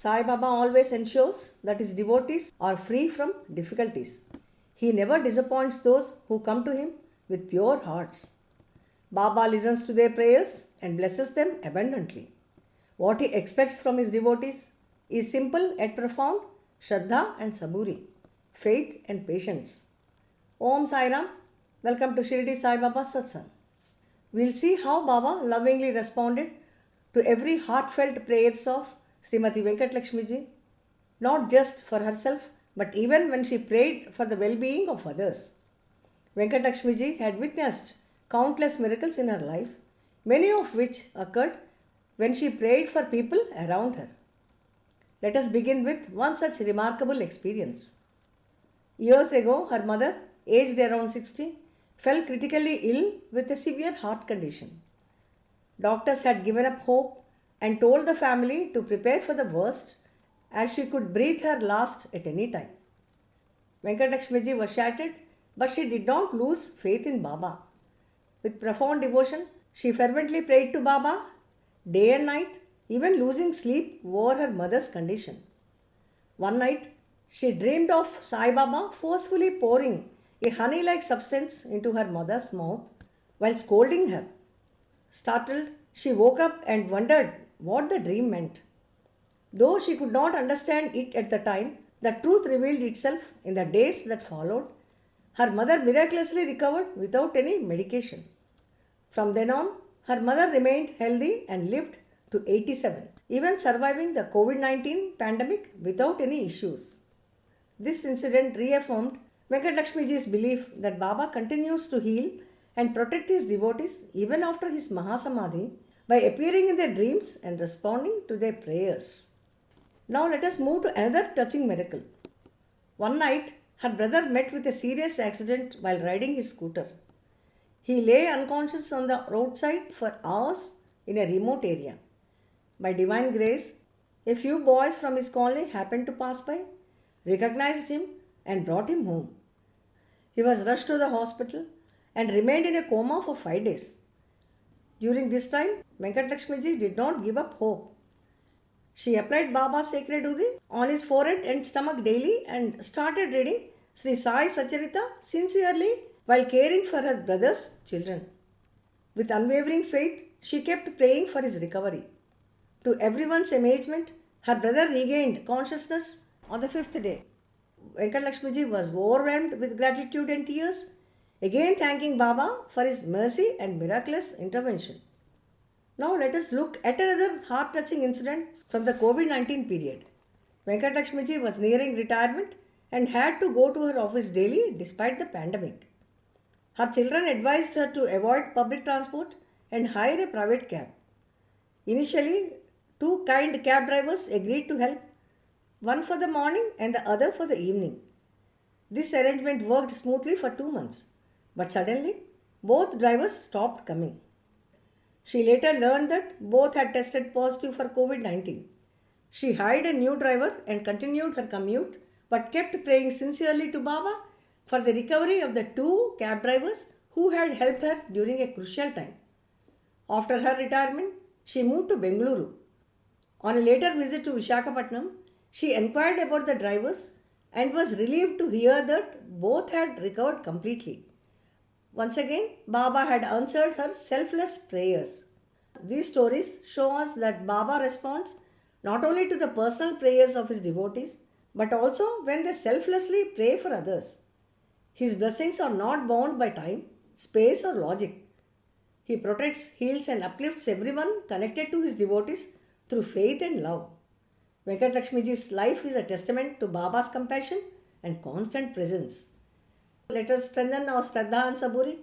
Sai Baba always ensures that his devotees are free from difficulties. He never disappoints those who come to him with pure hearts. Baba listens to their prayers and blesses them abundantly. What he expects from his devotees is simple yet profound Shraddha and Saburi, faith and patience. Om Sai Ram. Welcome to Shirdi Sai Baba Satsang. We'll see how Baba lovingly responded to every heartfelt prayers of Srimati Venkat Lakshmi ji, not just for herself but even when she prayed for the well-being of others. Venkat Lakshmi ji had witnessed countless miracles in her life, many of which occurred when she prayed for people around her. Let us begin with one such remarkable experience. Years ago, her mother, aged around 60, fell critically ill with a severe heart condition. Doctors had given up hope and told the family to prepare for the worst as she could breathe her last at any time. Venkat Lakshmi ji was shattered, but she did not lose faith in Baba. With profound devotion, she fervently prayed to Baba day and night, even losing sleep over her mother's condition. One night, she dreamed of Sai Baba forcefully pouring a honey-like substance into her mother's mouth while scolding her. Startled, she woke up and wondered what the dream meant. Though she could not understand it at the time, the truth revealed itself in the days that followed. Her mother miraculously recovered without any medication. From then on, her mother remained healthy and lived to 87, even surviving the COVID-19 pandemic without any issues. This incident reaffirmed Venkat Lakshmi ji's belief that Baba continues to heal and protect his devotees even after his Mahasamadhi by appearing in their dreams and responding to their prayers. Now let us move to another touching miracle. One night, her brother met with a serious accident while riding his scooter. He lay unconscious on the roadside for hours in a remote area. By divine grace, a few boys from his colony happened to pass by, recognized him, and brought him home. He was rushed to the hospital and remained in a coma for 5 days. During this time, Venkat Lakshmi ji did not give up hope. She applied Baba's sacred Udi on his forehead and stomach daily and started reading Sri Sai Satcharita sincerely while caring for her brother's children. With unwavering faith, she kept praying for his recovery. To everyone's amazement, her brother regained consciousness on the 5th day. Venkat Lakshmi ji was overwhelmed with gratitude and tears, again thanking Baba for his mercy and miraculous intervention. Now let us look at another heart-touching incident from the COVID-19 period. Venkat Lakshmi ji was nearing retirement and had to go to her office daily despite the pandemic. Her children advised her to avoid public transport and hire a private cab. Initially, two kind cab drivers agreed to help, one for the morning and the other for the evening. This arrangement worked smoothly for 2 months, but suddenly both drivers stopped coming. She later learned that both had tested positive for COVID-19. She hired a new driver and continued her commute, but kept praying sincerely to Baba for the recovery of the two cab drivers who had helped her during a crucial time. After her retirement, she moved to Bengaluru. On a later visit to Vishakhapatnam, she inquired about the drivers and was relieved to hear that both had recovered completely. Once again, Baba had answered her selfless prayers. These stories show us that Baba responds not only to the personal prayers of his devotees, but also when they selflessly pray for others. His blessings are not bound by time, space, or logic. He protects, heals, and uplifts everyone connected to his devotees through faith and love. Venkat Lakshmi ji's life is a testament to Baba's compassion and constant presence. Let us strengthen our Shraddha and Saburi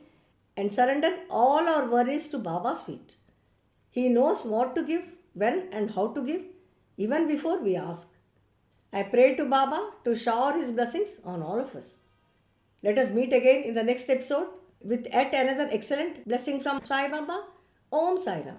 and surrender all our worries to Baba's feet. He knows what to give, when and how to give, even before we ask. I pray to Baba to shower his blessings on all of us. Let us meet again in the next episode with yet another excellent blessing from Sai Baba. Om Sai Ram.